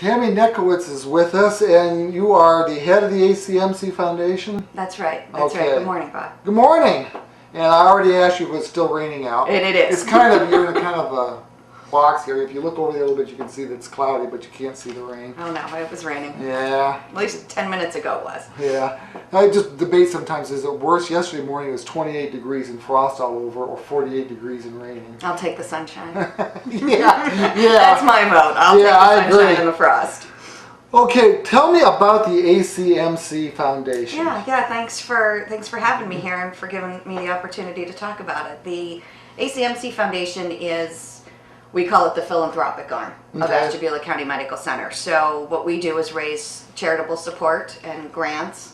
Tami Netkowicz is with us, and you are the head of the ACMC Foundation? That's right. That's right. Good morning, Bob. Good morning. And I already asked you if it's still raining out. And it is. It's kind of, you're in a kind of a box here. If you look over there a little bit, you can see that it's cloudy, but you can't see the rain. Oh no, it was raining. Yeah. At least 10 minutes ago it was. Yeah. I just debate sometimes, is it worse? Yesterday morning it was 28 degrees and frost all over, or 48 degrees and raining. I'll take the sunshine. Yeah. That's my vote. I'll take the sunshine and the frost. Okay, tell me about the ACMC Foundation. Yeah. Thanks for having me here and for giving me the opportunity to talk about it. The ACMC Foundation is, we call it the philanthropic arm of Ashtabula County Medical Center. So what we do is raise charitable support and grants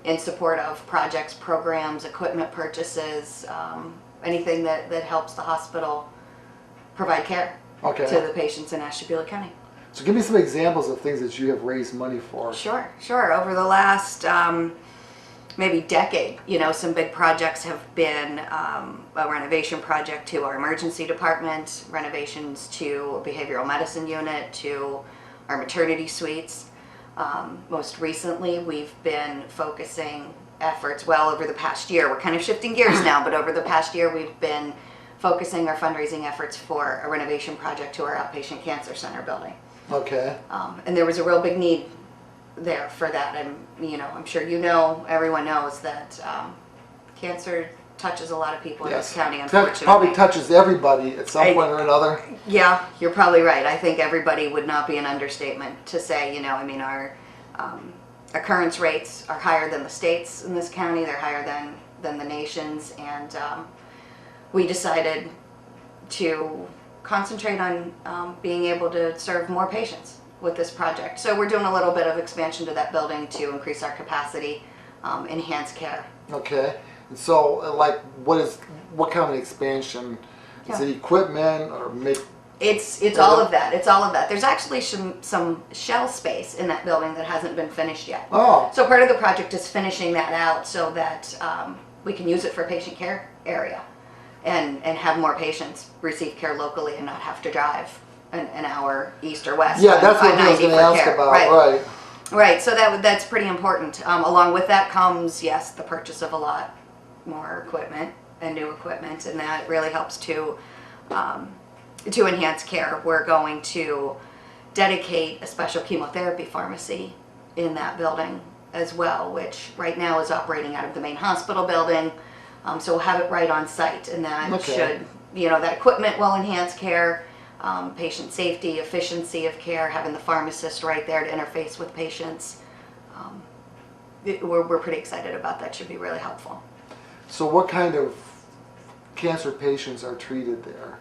in support of projects, programs, equipment purchases, anything that helps the hospital provide care to the patients in Ashtabula County. So give me some examples of things that you have raised money for. Sure. Over the last maybe decade, some big projects have been a renovation project to our emergency department, renovations to a behavioral medicine unit, to our maternity suites. Most recently, we've been focusing efforts, over the past year. We're kind of shifting gears now, but over the past year, we've been focusing our fundraising efforts for a renovation project to our outpatient cancer center building. Okay. And there was a real big need there for that, and I'm sure everyone knows that cancer touches a lot of people in this county, unfortunately. Probably touches everybody at some point or another. Yeah, you're probably right. I think everybody would not be an understatement to say, our occurrence rates are higher than the states in this county. They're higher than the nation's, and we decided to concentrate on being able to serve more patients with this project. So we're doing a little bit of expansion to that building to increase our capacity, enhance care. Okay. And so, what kind of expansion? Is it equipment or make? It's all of that. It's all of that. There's actually some shell space in that building that hasn't been finished yet. Oh. So part of the project is finishing that out so that we can use it for patient care area. And have more patients receive care locally and not have to drive an hour east or west. Yeah, that's what I was going to ask about. Right. So that's pretty important. Along with that comes, yes, the purchase of a lot more equipment and new equipment, and that really helps to enhance care. We're going to dedicate a special chemotherapy pharmacy in that building as well, which right now is operating out of the main hospital building. So we'll have it right on site, and that should, that equipment will enhance care, patient safety, efficiency of care, having the pharmacist right there to interface with patients. We're pretty excited about that. Should be really helpful. So what kind of cancer patients are treated there?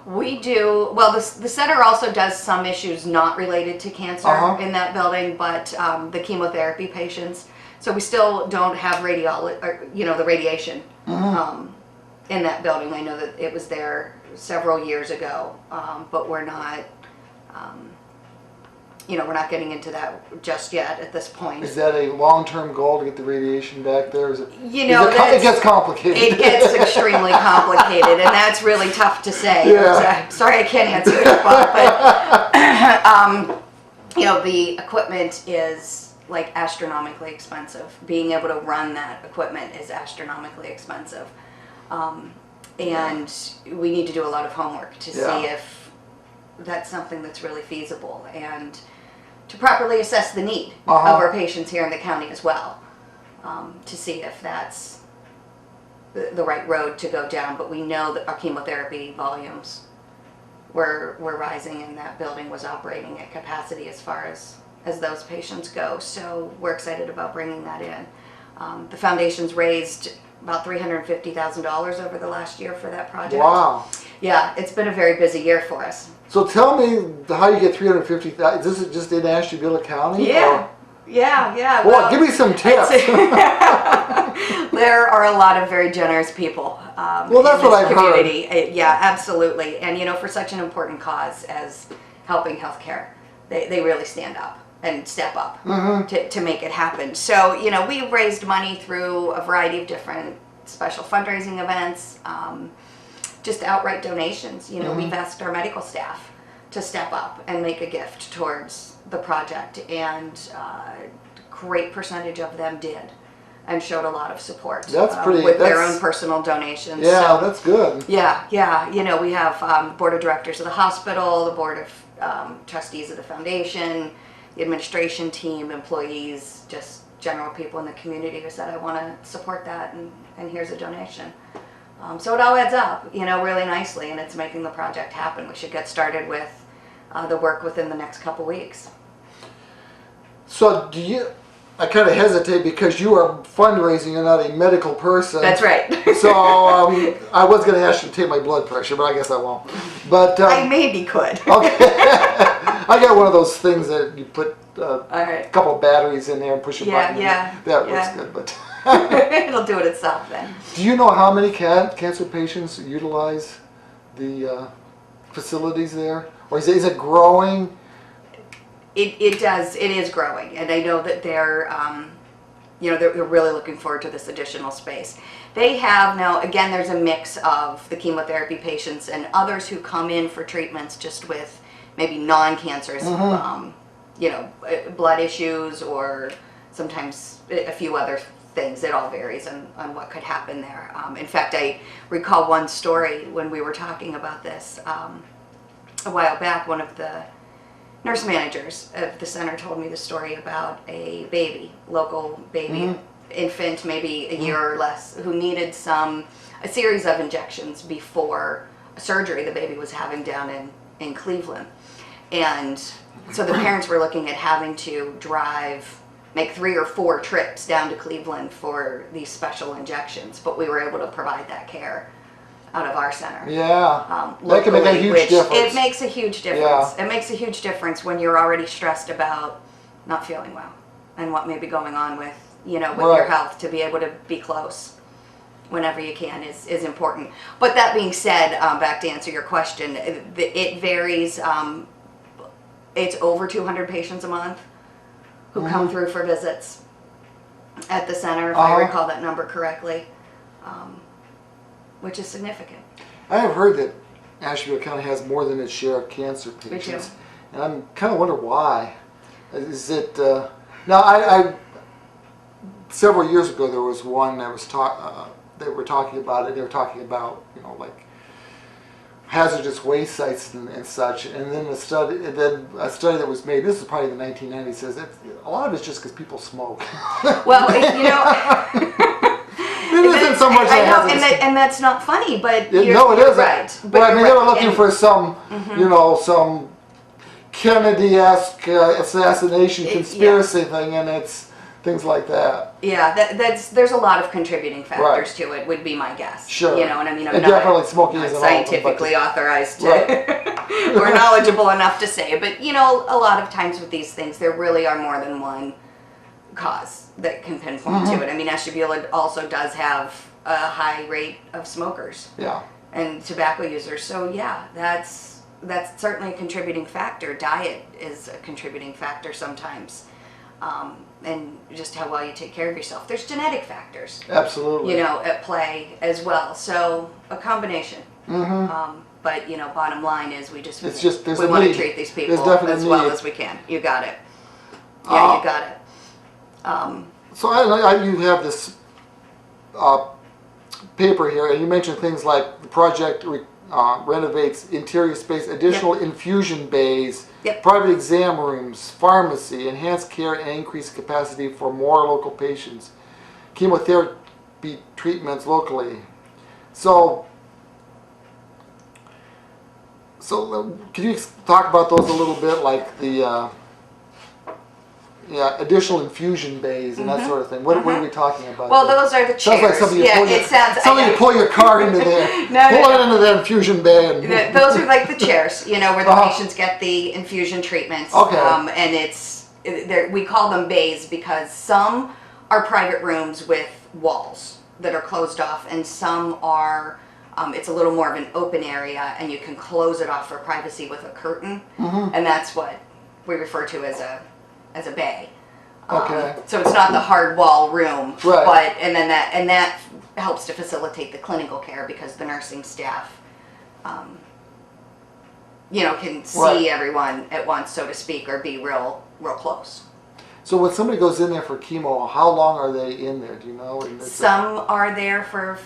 We do, the center also does some issues not related to cancer in that building, but the chemotherapy patients. So we still don't have the radiation in that building. I know that it was there several years ago, but we're not, we're not getting into that just yet at this point. Is that a long-term goal to get the radiation back there? Is it? It gets complicated. It gets extremely complicated, and that's really tough to say. Yeah. Sorry, I can't answer that, but the equipment is astronomically expensive. Being able to run that equipment is astronomically expensive. And we need to do a lot of homework to see if that's something that's really feasible, and to properly assess the need of our patients here in the county as well, to see if that's the right road to go down. But we know that our chemotherapy volumes were rising, and that building was operating at capacity as far as those patients go. So we're excited about bringing that in. The foundation's raised about $350,000 over the last year for that project. Wow. Yeah, it's been a very busy year for us. So tell me how you get $350,000. Is this just in Ashtabula County? Yeah. Well, give me some tips. There are a lot of very generous people that's in this what I've community. heard. Yeah, absolutely. And for such an important cause as helping healthcare, they really stand up and step up to make it happen. So, we've raised money through a variety of different special fundraising events, just outright donations. We've asked our medical staff to step up and make a gift towards the project, and great percentage of them did and showed a lot of support. That's pretty with their own personal donations. Yeah, so, that's good. Yeah. You know, we have the board of directors of the hospital, the board of trustees of the foundation, the administration team, employees, just general people in the community who said, I want to support that, and here's a donation. So it all adds up, you know, really nicely, and it's making the project happen. We should get started with the work within the next couple weeks. So I kind of hesitate because you are fundraising, you're not a medical person. That's right. So I was going to ask you to take my blood pressure, but I guess I won't. But I maybe could. Okay. I got one of those things that you put All right. a couple of batteries in there and push a button. Yeah. That works good, but... It'll do it itself then. Do you know how many cancer patients utilize the facilities there? Or is it growing? It does. It is growing, and I know that they're really looking forward to this additional space. They have now, again, there's a mix of the chemotherapy patients and others who come in for treatments just with maybe non-cancerous, blood issues, or sometimes a few other things. It all varies on what could happen there. In fact, I recall one story when we were talking about this a while back. One of the nurse managers of the center told me the story about a baby, local baby, infant, maybe a year or less, who needed a series of injections before a surgery the baby was having down in Cleveland. And so the parents were looking at having to make 3 or 4 trips down to Cleveland for these special injections, but we were able to provide that care out of our center. Yeah, Locally, that can make a huge difference. It makes a huge difference. Yeah. It makes a huge difference when you're already stressed about not feeling well and what may be going on with your health. To be able to be close whenever you can is important. But that being said, back to answer your question, it varies. It's over 200 patients a month who come through for visits at the center, if I recall that number correctly, which is significant. I have heard that Asheville County has more than its share of cancer patients, and I'm kind of wonder why. Is it now? I several years ago there was one that was they were talking about it. They were talking about like hazardous waste sites and such, and then a study that was made. This is probably the 1990s. Says that a lot of it's just because people smoke. Well, it isn't so much. I know, and that's not funny, but it isn't. Right. But I mean, they were looking for some, some Kennedy-esque assassination conspiracy thing, and it's things like that. Yeah, there's a lot of contributing factors to it, would be my guess. Sure. And I mean, I'm definitely smoking isn't scientifically authorized to or knowledgeable enough to say it, but a lot of times with these things, there really are more than one cause that can pinpoint to it. I mean, Ashtabula also does have a high rate of smokers and tobacco users. So yeah, that's certainly a contributing factor. Diet is a contributing factor sometimes. And just how well you take care of yourself. There's genetic factors. Absolutely. At play as well. So a combination. But bottom line is we want to treat these people as well as we can. You got it. Yeah, you got it. So you have this paper here, and you mentioned things like the project renovates interior space, additional infusion bays, private exam rooms, pharmacy, enhanced care and increased capacity for more local patients, chemotherapy treatments locally. So can you talk about those a little bit, like the additional infusion bays and that sort of thing? What are we talking about? Well, those are the chairs. Sounds like something you pull your car into there. Pull it into that infusion bay. And those are like the chairs, where the patients get the infusion treatments. Okay. And we call them bays because some are private rooms with walls that are closed off, and some are it's a little more of an open area, and you can close it off for privacy with a curtain, and that's what we refer to as a bay. Okay. So it's not the hard wall room, right? But and that helps to facilitate the clinical care because the nursing staff can see everyone at once, so to speak, or be real close. So when somebody goes in there for chemo, how long are they in there? Do you know? Some are there for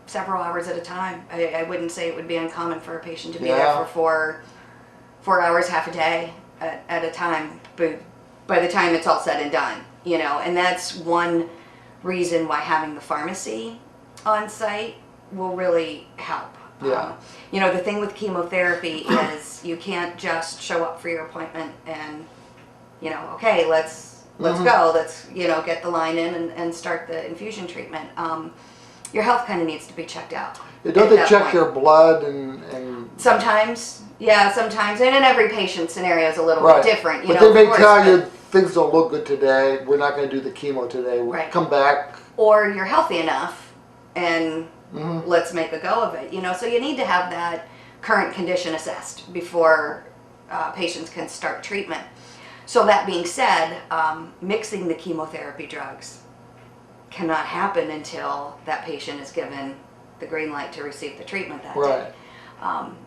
several hours at a time. I wouldn't say it would be uncommon for a patient to be there for 4 hours, half a day at a time. But by the time it's all said and done, and that's one reason why having the pharmacy on site will really help. Yeah. The thing with chemotherapy is you can't just show up for your appointment and, okay, let's go. Let's, get the line in and start the infusion treatment. Your health kind of needs to be checked out. Don't they check your blood and... Sometimes, sometimes. And in every patient scenario is a little bit different. But they may tell you things don't look good today. We're not going to do the chemo today. We'll come back. Or you're healthy enough and let's make a go of it. So you need to have that current condition assessed before patients can start treatment. So that being said, mixing the chemotherapy drugs cannot happen until that patient is given the green light to receive the treatment that day.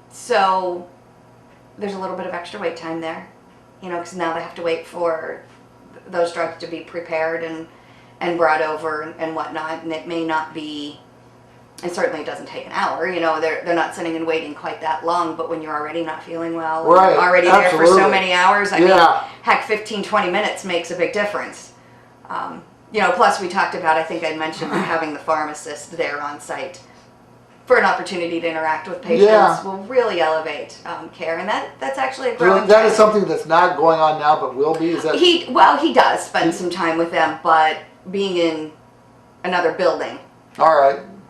So there's a little bit of extra wait time there, because now they have to wait for those drugs to be prepared and brought over and whatnot, and it may not be, and certainly it doesn't take an hour, they're not sitting and waiting quite that long, but when you're already not feeling well, you're already there for so many hours, I mean, heck, 15, 20 minutes makes a big difference. Plus we talked about, I think I mentioned having the pharmacist there on site for an opportunity to interact with patients will really elevate care, and that's actually a growing That is something that's not going on now, but will be. Is that he does spend some time with them, but being in another building,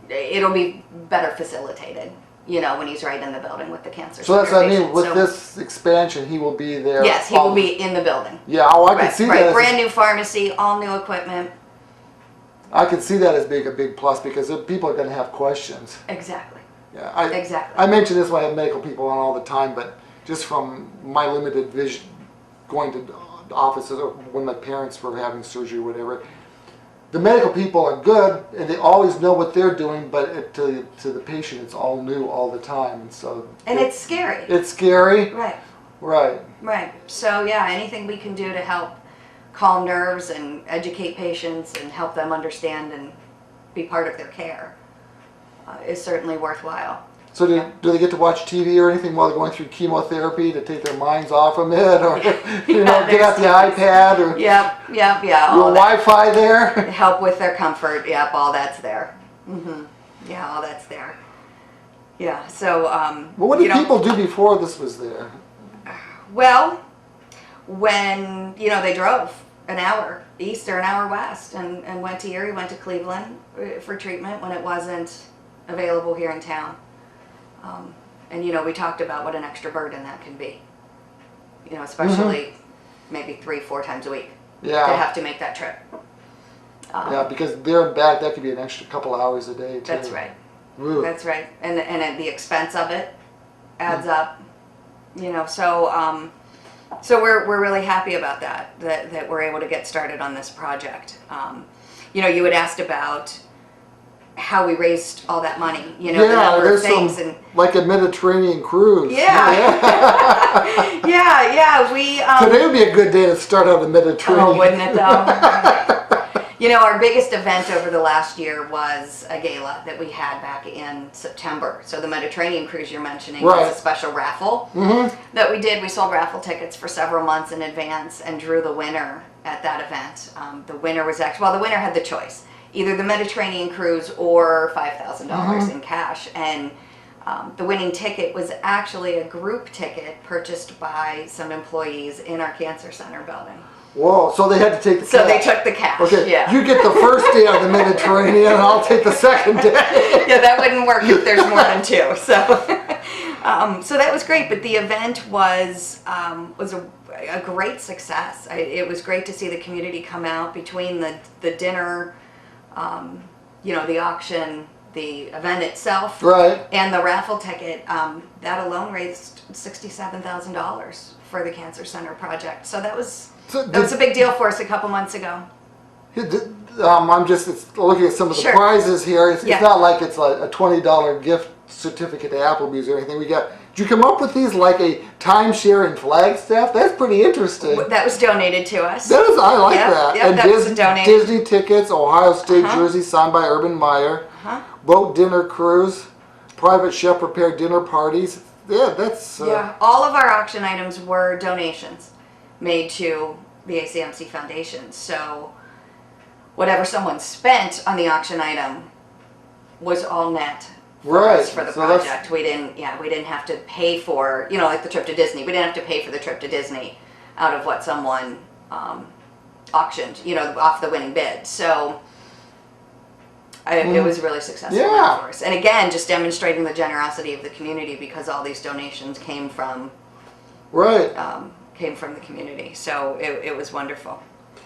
it'll be better facilitated. When he's right in the building with the cancer. So that's what I mean. With this expansion, he will be there. Yes, he will be in the building. Yeah, I can see that. Brand new pharmacy, all new equipment. I can see that as being a big plus because people are going to have questions. Exactly. Yeah, exactly. I mention this when I have medical people on all the time, but just from my limited vision, going to offices or when my parents were having surgery or whatever, the medical people are good and they always know what they're doing, but to the patient, it's all new all the time, and so. And it's scary. It's scary. Right. So anything we can do to help calm nerves and educate patients and help them understand and be part of their care is certainly worthwhile. So do they get to watch TV or anything while they're going through chemotherapy to take their minds off of it, or get out the iPad, or Yep. Your Wi-Fi there? Help with their comfort. Yep, all that's there. Yeah, all that's there. Yeah. So. Well, what did people do before this was there? Well, when they drove an hour east or an hour west and went to Erie, went to Cleveland for treatment when it wasn't available here in town. And we talked about what an extra burden that can be. Especially maybe 3-4 times a week to have to make that trip. Because there and back, that could be an extra couple hours a day too. That's right. Ooh. That's right. And the expense of it adds up. So we're really happy about that we're able to get started on this project. You had asked about how we raised all that money, the number of things, and like a Mediterranean cruise. Yeah. Today would be a good day to start out the Mediterranean. Oh, wouldn't it though? Our biggest event over the last year was a gala that we had back in September. So the Mediterranean cruise you're mentioning was a special raffle that we did. We sold raffle tickets for several months in advance and drew the winner at that event. The winner was the winner had the choice. Either the Mediterranean cruise or $5,000 in cash. And the winning ticket was actually a group ticket purchased by some employees in our cancer center building. Whoa, so they had to take the cash. So they took the cash, Okay, you get the first day of the Mediterranean and I'll take the second day. Yeah, that wouldn't work if there's more than two. So that was great, but the event was a great success. It was great to see the community come out between the dinner, the auction, the event itself, and the raffle ticket. That alone raised $67,000 for the Cancer Center project. So that was a big deal for us a couple months ago. I'm just looking at some of the prizes here. It's not like it's a $20 gift certificate to Applebee's or anything. We got Did you come up with these like a timeshare in Flagstaff? That's pretty interesting. That was donated to us. That is, I like Yep, that. yep, And that was a donation. Disney tickets, Ohio State jersey signed by Urban Meyer, boat dinner cruise, private chef prepared dinner parties. Yeah, that's... all of our auction items were donations made to the ACMC Foundation. So whatever someone spent on the auction item was all net for us for the project. We didn't have to pay for, like the trip to Disney. We didn't have to pay for the trip to Disney out of what someone auctioned, off the winning bid. So it was really successful for us. And again, just demonstrating the generosity of the community because all these donations came from the community. So it was wonderful.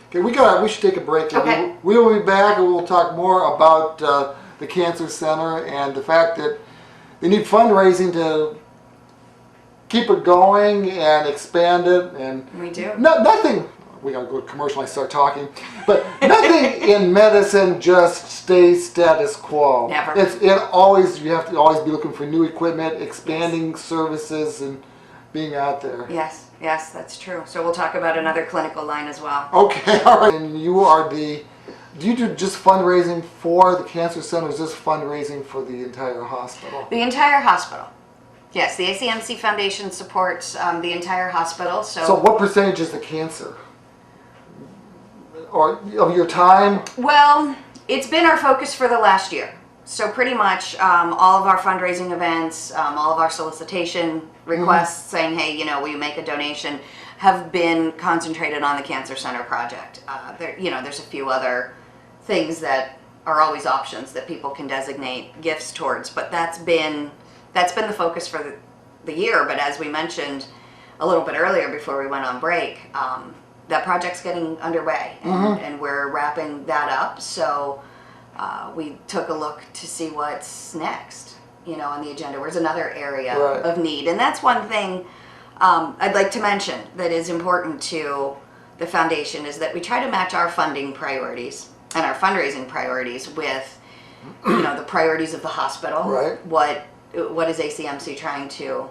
Okay, we should take a break. Okay. We will be back and we'll talk more about the Cancer Center and the fact that they need fundraising to keep it going and expand it. And we do. Nothing. We gotta go to commercial and I start talking, but nothing in medicine just stays status quo. Never. You have to always be looking for new equipment, expanding services, and being out there. Yes, that's true. So we'll talk about another clinical line as well. Okay, all right. And do you do just fundraising for the Cancer Center, or is this fundraising for the entire hospital? The entire hospital. Yes, the ACMC Foundation supports the entire hospital. So what percentage is the cancer? Or of your time? Well, it's been our focus for the last year. So pretty much all of our fundraising events, all of our solicitation requests saying, hey, will you make a donation, have been concentrated on the Cancer Center project. There's a few other things that are always options that people can designate gifts towards, but that's been the focus for the year. But as we mentioned a little bit earlier before we went on break, that project's getting underway and we're wrapping that up. So we took a look to see what's next, on the agenda. Where's another area of need? And that's one thing I'd like to mention that is important to the foundation is that we try to match our funding priorities and our fundraising priorities with, the priorities of the hospital. Right. What is ACMC trying to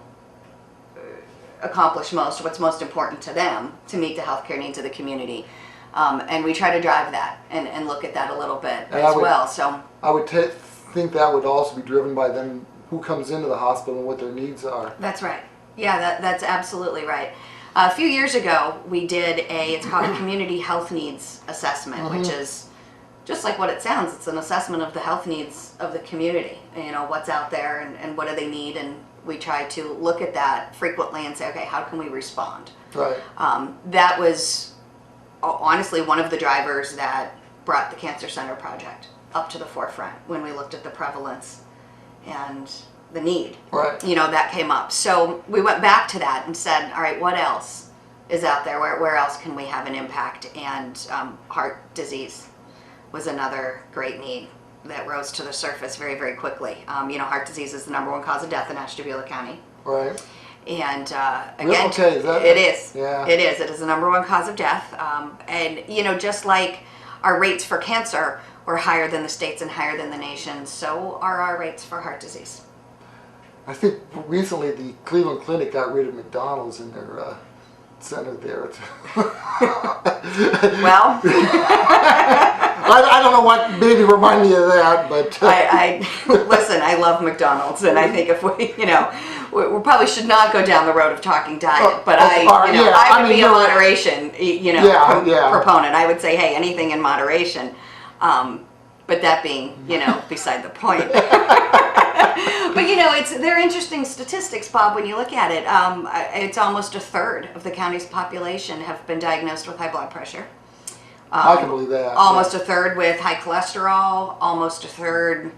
accomplish most, what's most important to them to meet the healthcare needs of the community. And we try to drive that and look at that a little bit as well. So I would think that would also be driven by them who comes into the hospital and what their needs are. That's right. Yeah, that's absolutely right. A few years ago, we did it's called a community health needs assessment, which is just like what it sounds. It's an assessment of the health needs of the community, what's out there and what do they need, and we try to look at that frequently and say, okay, how can we respond? Right. That was honestly one of the drivers that brought the Cancer Center project up to the forefront when we looked at the prevalence and the need. Right. That came up. So we went back to that and said, all right, what else is out there? Where else can we have an impact? And heart disease was another great need that rose to the surface very, very quickly. Heart disease is the #1 cause of death in Ashtabula County. Right. And again, okay, it is. Yeah. It is. It is the #1 cause of death. And just like our rates for cancer were higher than the states and higher than the nation, so are our rates for heart disease. I think recently the Cleveland Clinic got rid of McDonald's in their center there. Well, I don't know what maybe remind me of that, but I listen. I love McDonald's, and I think if we probably should not go down the road of talking diet. But I would be a moderation, proponent. I would say, hey, anything in moderation. But that being, beside the point. But they're interesting statistics, Bob. When you look at it, it's almost a third of the county's population have been diagnosed with high blood pressure. I can believe that. Almost a third with high cholesterol. Almost a third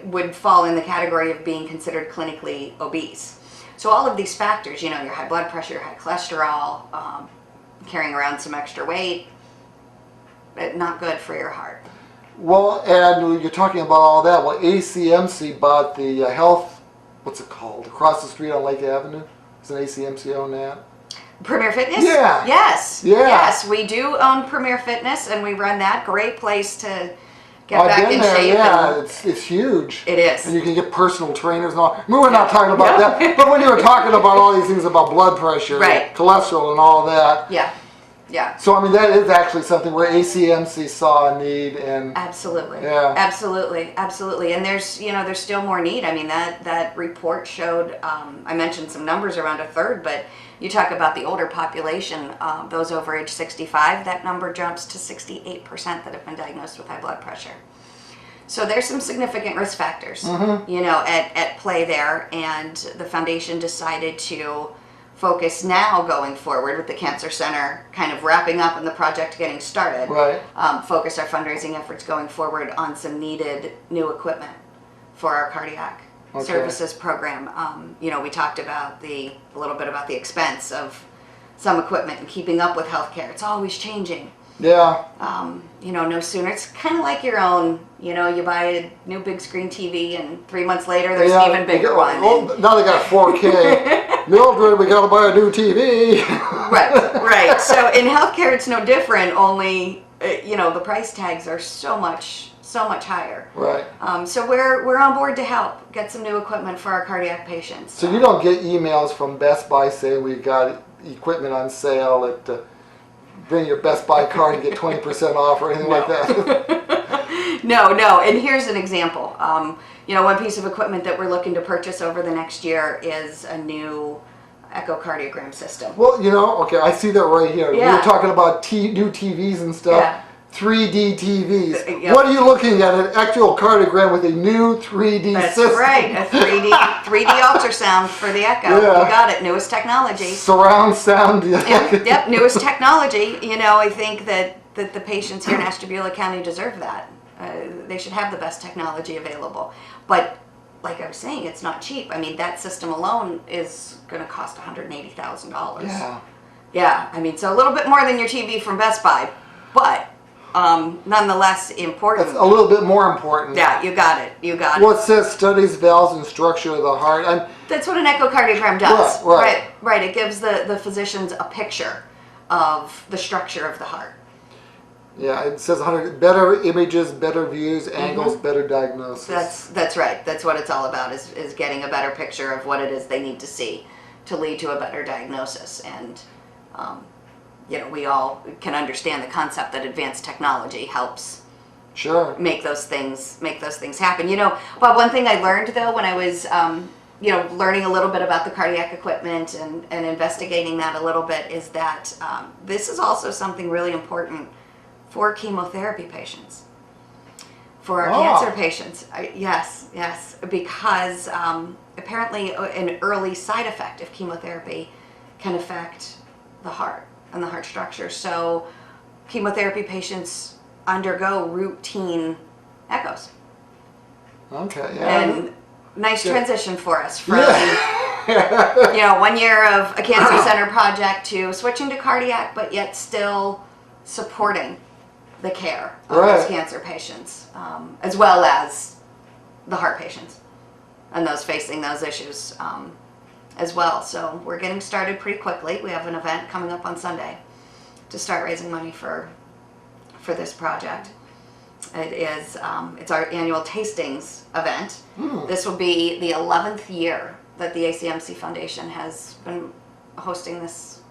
would fall in the category of being considered clinically obese. So all of these factors, your high blood pressure, high cholesterol, carrying around some extra weight, not good for your heart. Well, and you're talking about all that. Well, ACMC bought the health, what's it called, across the street on Lake Avenue. Does an ACMC own that? Premier Fitness? Yeah. Yes. Yeah. Yes, we do own Premier Fitness, and we run that. Great place to get back in shape. Yeah, it's huge. It is. And you can get personal trainers and all. I mean, we're not talking about that, but when you were talking about all these things about blood pressure, right, cholesterol and all that. Yeah. Yeah. So I mean, that is actually something where ACMC saw a need, and absolutely, yeah, absolutely, and there's still more need. I mean, that report showed. I mentioned some numbers around a third, but you talk about the older population, those over age 65. That number jumps to 68% that have been diagnosed with high blood pressure. So there's some significant risk factors, at play there, and the foundation decided to focus now going forward with the Cancer Center kind of wrapping up and the project getting started. Right. Focus our fundraising efforts going forward on some needed new equipment for our cardiac services program. We talked about a little bit about the expense of some equipment and keeping up with healthcare. It's always changing. Yeah. No sooner. It's kind of like your own. You buy a new big screen TV, and 3 months later, there's an even bigger one. Well, now they got 4K. Mildred, we got to buy a new TV. Right. So in healthcare, it's no different. Only, the price tags are so much higher. Right. So we're on board to help get some new equipment for our cardiac patients. So you don't get emails from Best Buy saying we got equipment on sale at. Bring your Best Buy card and get 20% off or anything like that. No. And here's an example. One piece of equipment that we're looking to purchase over the next year is a new echocardiogram system. Well, okay, I see that right here. Yeah. We were talking about new TVs and stuff. Yeah. 3D TVs. Yep. What are you looking at? An echocardiogram with a new 3D That's system. That's right. A 3D ultrasound for the echo. Yeah. You got it. Newest technology. Surround sound. Yep. Newest technology. I think that the patients here in Ashtabula County deserve that. They should have the best technology available. But like I was saying, it's not cheap. I mean, that system alone is going to cost $180,000. Yeah. Yeah. I mean, so a little bit more than your TV from Best Buy, but nonetheless important. That's a little bit more important. Yeah, you got it. Well, it says studies valves and structure of the heart. That's what an echocardiogram does. Right. It gives the physicians a picture of the structure of the heart. Yeah, it says 100 better images, better views, angles, better diagnosis. That's right. That's what it's all about, is getting a better picture of what it is they need to see to lead to a better diagnosis. And we all can understand the concept that advanced technology helps make those things happen. But one thing I learned though when I was learning a little bit about the cardiac equipment and investigating that a little bit is that this is also something really important for chemotherapy patients, for our cancer patients. Yes, because apparently an early side effect of chemotherapy can affect the heart and the heart structure. So chemotherapy patients undergo routine echoes. Okay, yeah. And nice transition for us from 1 year of a cancer center project to switching to cardiac, but yet still supporting the care of those cancer patients, as well as the heart patients and those facing those issues as well. So we're getting started pretty quickly. We have an event coming up on Sunday to start raising money for this project. It's our annual tastings event. This will be the 11th year that the ACMC Foundation has been hosting this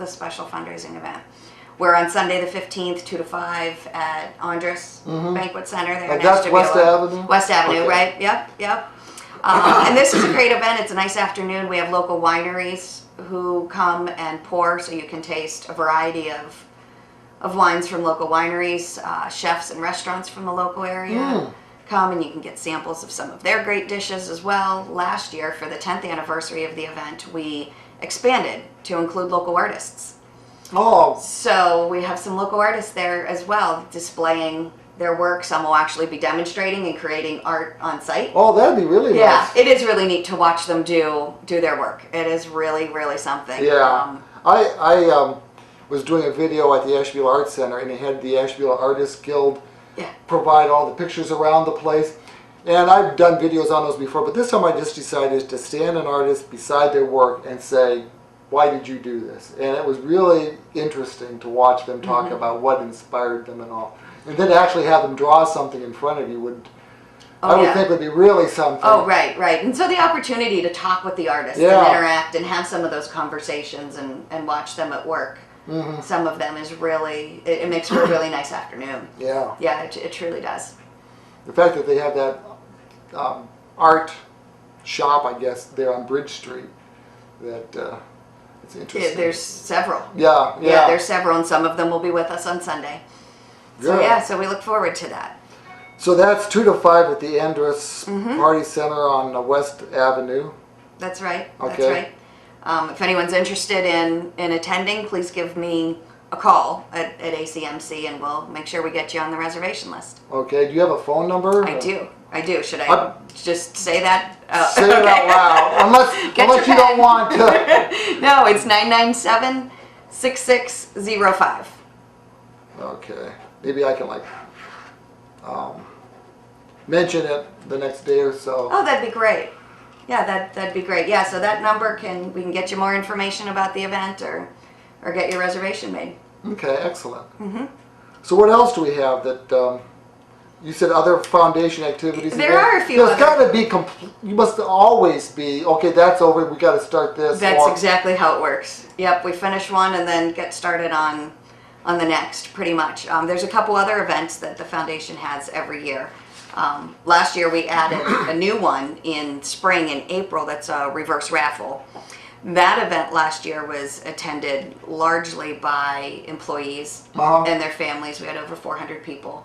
special fundraising event. We're on Sunday the 15th, 2 to 5 at Andres Banquet Center there in that's Ashtabula. West Avenue? West Avenue, Okay. right? Yep. And this is a great event. It's a nice afternoon. We have local wineries who come and pour, so you can taste a variety of wines from local wineries. Chefs and restaurants from the local area come, and you can get samples of some of their great dishes as well. Last year, for the 10th anniversary of the event, we expanded to include local artists. Oh. So we have some local artists there as well, displaying their work. Some will actually be demonstrating and creating art on site. Oh, that'd be really nice. Yeah, it is really neat to watch them do their work. It is really, really something. Yeah. I was doing a video at the Ashtabula Arts Center, and it had the Ashtabula Artists Guild provide all the pictures around the place. And I've done videos on those before, but this time I just decided to stand an artist beside their work and say, why did you do this? And it was really interesting to watch them talk about what inspired them and all. And then to actually have them draw something in front of you would, Oh, I would yeah. think would be really something. Oh, right, right. And so the opportunity to talk with the artists and interact and have some of those conversations and watch them at work. Mm-hmm. Some of them is really, it makes for a really nice afternoon. Yeah. Yeah, it truly does. The fact that they have that art shop, I guess, there on Bridge Street, that it's interesting. Yeah, there's several. Yeah. Yeah, there's several, and some of them will be with us on Sunday. So Good. yeah, so we look forward to that. So that's 2 to 5 at the Andrus Party Center on West Avenue. That's right. Okay. That's right. If anyone's interested in attending, please give me a call at ACMC, and we'll make sure we get you on the reservation list. Okay. Do you have a phone number? I do. Should I just say that? Oh, say it out loud. Unless you don't want to. No, it's 997-6605. Okay. Maybe I can mention it the next day or so. Oh, that'd be great. Yeah, that'd be great. Yeah, so that number we can get you more information about the event or get your reservation made. Okay, excellent. Mm-hmm. So what else do we have that you said other foundation activities? There are a few. There's got to be you must always be okay. That's over. We got to start this. That's exactly how it works. Yep, we finish one and then get started on the next. Pretty much. There's a couple other events that the foundation has every year. Last year we added a new one in spring in April. That's a reverse raffle. That event last year was attended largely by employees and their families. We had over 400 people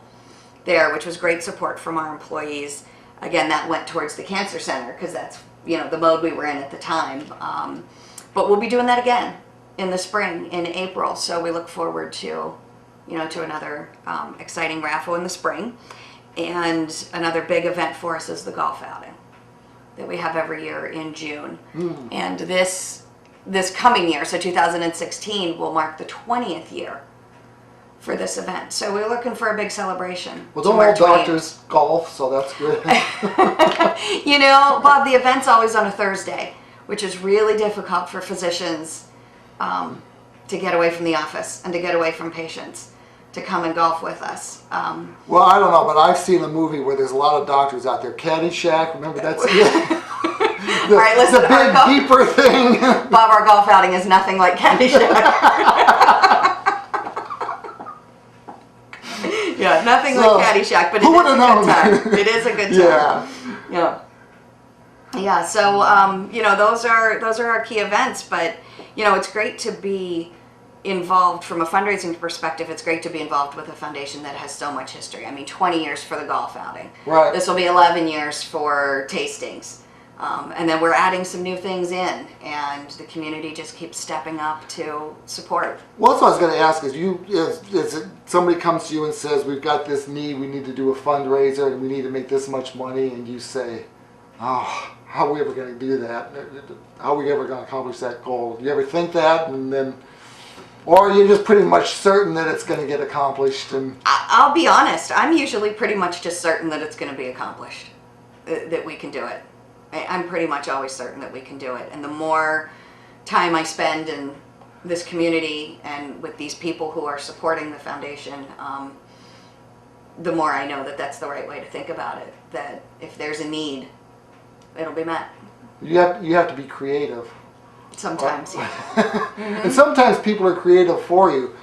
there, which was great support from our employees. Again, that went towards the cancer center because that's the mode we were in at the time. But we'll be doing that again in the spring in April. So we look forward to to another exciting raffle in the spring. And another big event for us is the golf outing that we have every year in June. And this coming year, so 2016, will mark the 20th year for this event. So we're looking for a big celebration. Well, don't all doctors golf, so that's good. Bob, the event's always on a Thursday, which is really difficult for physicians to get away from the office and to get away from patients to come and golf with us. Well, I don't know, but I've seen a movie where there's a lot of doctors out there. Caddyshack, remember that's All right, listen, the big beeper thing. Bob, our golf outing is nothing like Caddyshack. Yeah, nothing like Caddyshack, but it is a good time. It is a good time. Yeah. So those are our key events, but it's great to be involved from a fundraising perspective. It's great to be involved with a foundation that has so much history. I mean, 20 years for the golf outing. Right. This will be 11 years for tastings. And then we're adding some new things in, and the community just keeps stepping up to support. Well, that's what I was going to ask is somebody comes to you and says, we've got this need, we need to do a fundraiser, and we need to make this much money, and you say, oh, how are we ever going to do that? How are we ever going to accomplish that goal? Do you ever think that? And then, or are you just pretty much certain that it's going to get accomplished? And I'll be honest, I'm usually pretty much just certain that it's going to be accomplished, that we can do it. I'm pretty much always certain that we can do it. And the more time I spend in this community and with these people who are supporting the foundation, the more I know that that's the right way to think about it, that if there's a need, it'll be met. You have to be creative. Sometimes, yeah. And sometimes people are creative for you.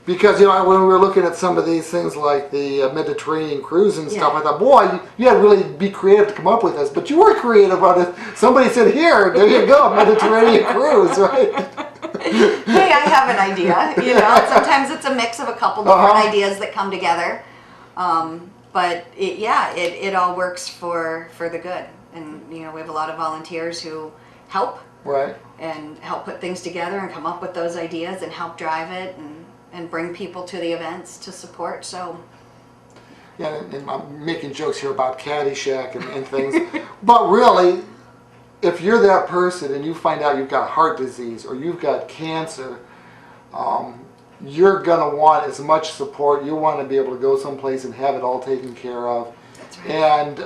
Because, when we were looking at some of these things like the Mediterranean cruise and stuff, I thought, boy, you had to really be creative to come up with this. But you were creative on it. Somebody said, here, there you go, Mediterranean cruise, right? Hey, I have an idea. Sometimes it's a mix of a couple different ideas that come together. But it all works for the good. And, we have a lot of volunteers who help. Right. And help put things together and come up with those ideas and help drive it and bring people to the events to support. So yeah, and I'm making jokes here about Caddyshack and things, but really, if you're that person and you find out you've got heart disease or you've got cancer, you're gonna want as much support. You want to be able to go someplace and have it all taken care of. That's right.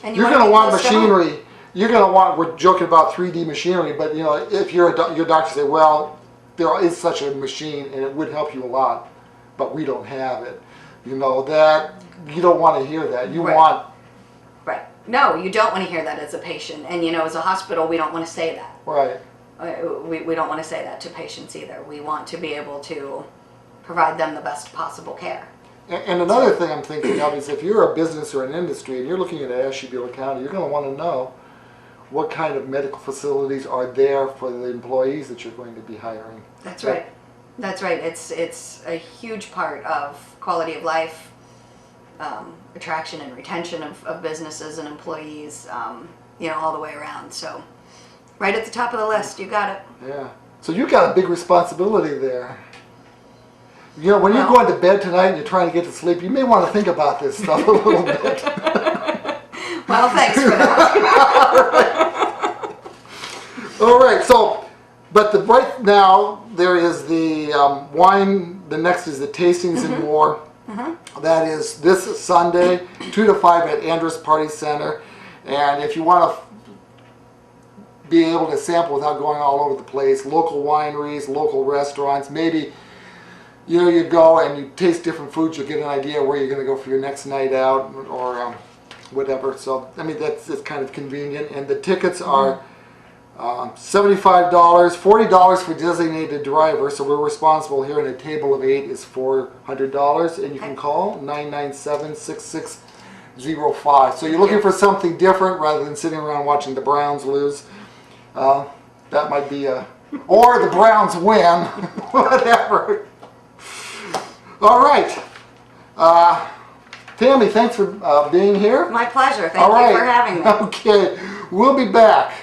And you're gonna want machinery. You're gonna want. We're joking about 3D machinery, but if your doctor say, well, there is such a machine and it would help you a lot, but we don't have it. You know, that you don't want to hear that. You Right. want, Right. No, you don't want to hear that as a patient. And, as a hospital, we don't want to say that. right. We don't want to say that to patients either. We want to be able to provide them the best possible care. And another thing I'm thinking of is if you're a business or an industry and you're looking at Ashtabula County, you're going to want to know what kind of medical facilities are there for the employees that you're going to be hiring. That's right. That's right. It's a huge part of quality of life, attraction and retention of businesses and employees, all the way around. So right at the top of the list, you got it. Yeah. So you got a big responsibility there. When you're going to bed tonight and you're trying to get to sleep, you may want to think about this stuff a little bit. Well, thanks for that. All right. So, but right now there is the wine. The next is the tastings and more. That is this Sunday, 2 to 5 at Andrus Party Center. And if you want to be able to sample without going all over the place, local wineries, local restaurants, maybe you go and you taste different foods, you'll get an idea where you're going to go for your next night out or whatever. So, it's kind of convenient. And the tickets are $75, $40 for designated driver. So we're responsible here, and a table of 8 is $400. And you can call 997-6605. So you're looking for something different rather than sitting around watching the Browns lose. That might be or the Browns win, whatever. All right. Tami, thanks for being here. My pleasure. Thank All right. you for having me. Okay. We'll be back.